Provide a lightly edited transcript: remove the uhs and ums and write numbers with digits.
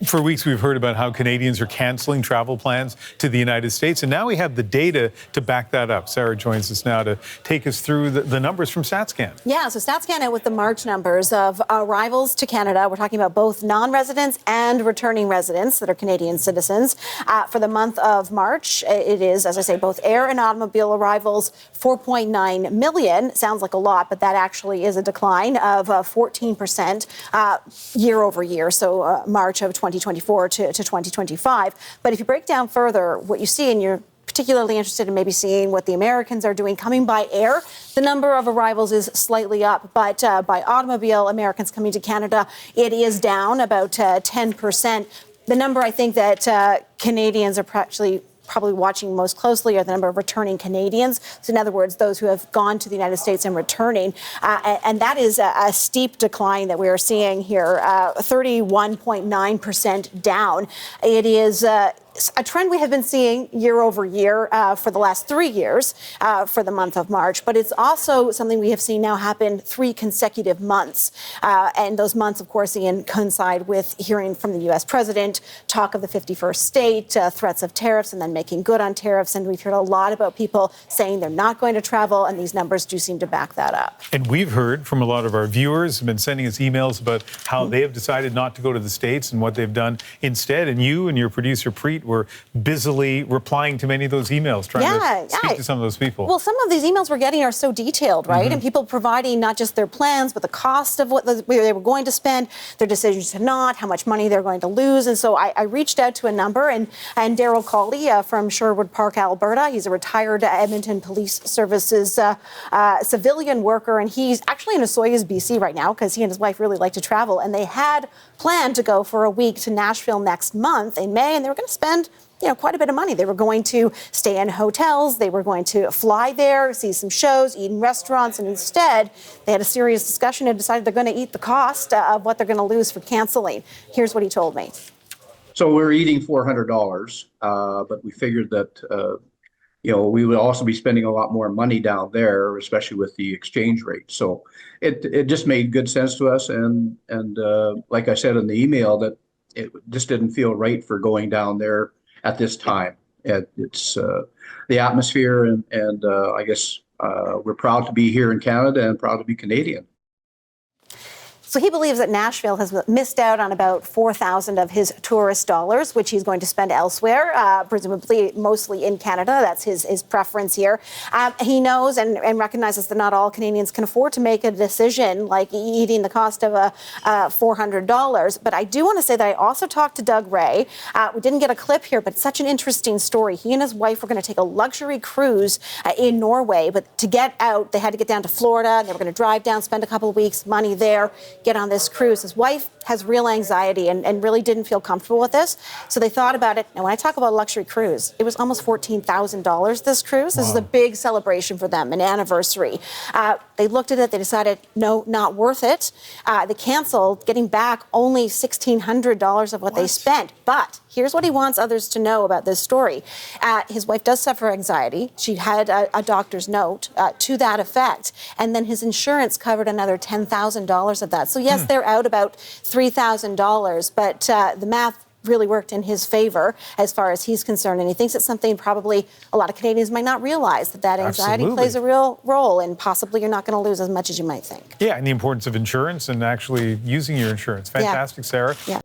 For weeks, we've heard about how Canadians are cancelling travel plans to the United States, and now we have the data to back that up. Sarah joins us now to take us through the numbers from StatsCan. Yeah, so StatsCan out with the March numbers of arrivals to Canada. We're talking about both non-residents and returning residents that are Canadian citizens. For the month of March, it is, as I say, both air and automobile arrivals, 4.9 million. Sounds like a lot, but that actually is a decline of 14% year over year. So March of 2024 to 2025. But if you break down further, what you see, and you're particularly interested in maybe seeing what the Americans are doing coming by air, the number of arrivals is slightly up, but by automobile, Americans coming to Canada, it is down about 10%. The number I think that Canadians are probably watching most closely are the number of returning Canadians. So in other words, those who have gone to the United States and returning. And that is a steep decline that we are seeing here, 31.9% down. It is a trend we have been seeing year over year for the last 3 years for the month of March, but it's also something we have seen now happen 3 consecutive months. And those months, of course, Ian, coincide with hearing from the U.S. president, talk of the 51st state, threats of tariffs, and then making good on tariffs. And we've heard a lot about people saying they're not going to travel, and these numbers do seem to back that up. And we've heard from a lot of our viewers who have been sending us emails about how they have decided not to go to the States and what they've done instead. And you and your producer, Preet, were busily replying to many of those emails, trying to speak to some of those people. Well, some of these emails we're getting are so detailed, right? And people providing not just their plans, but the cost of what they were going to spend, their decisions to not, how much money they're going to lose. And so I reached out to a number, and Daryl Cawley from Sherwood Park, Alberta, he's a retired Edmonton Police Services civilian worker, and he's actually in Osoyoos, BC right now, because he and his wife really like to travel, and they had planned to go for a week to Nashville next month in May, and they were going to spend quite a bit of money. They were going to stay in hotels. They were going to fly there, see some shows, eat in restaurants. And instead, they had a serious discussion and decided they're going to eat the cost of what they're going to lose for canceling. Here's what he told me. So we're eating $400, but we figured that, we would also be spending a lot more money down there, especially with the exchange rate. So it just made good sense to us. And like I said in the email, that it just didn't feel right for going down there at this time. It's the atmosphere, and I guess we're proud to be here in Canada and proud to be Canadian. So he believes that Nashville has missed out on about $4,000 of his tourist dollars, which he's going to spend elsewhere, presumably mostly in Canada. That's his preference here. He knows and recognizes that not all Canadians can afford to make a decision like eating the cost of $400. But I do want to say that I also talked to Doug Ray. We didn't get a clip here, but it's such an interesting story. He and his wife were going to take a luxury cruise in Norway, but to get out, they had to get down to Florida, and they were going to drive down, spend a couple of weeks, money there, get on this cruise. His wife has real anxiety and really didn't feel comfortable with this. So they thought about it. And when I talk about a luxury cruise, it was almost $14,000 this cruise. This is a big celebration for them, an anniversary. They looked at it. They decided, no, not worth it. They canceled, getting back only $1,600 of what they spent. But here's what he wants others to know about this story. His wife does suffer anxiety. She had a doctor's note to that effect. And then his insurance covered another $10,000 of that. So yes, they're out about $3,000, but the math really worked in his favor as far as he's concerned. And he thinks it's something probably a lot of Canadians might not realize, that anxiety plays a real role, and possibly you're not going to lose as much as you might think. Yeah, and the importance of insurance and actually using your insurance. Fantastic, Sarah. Yeah.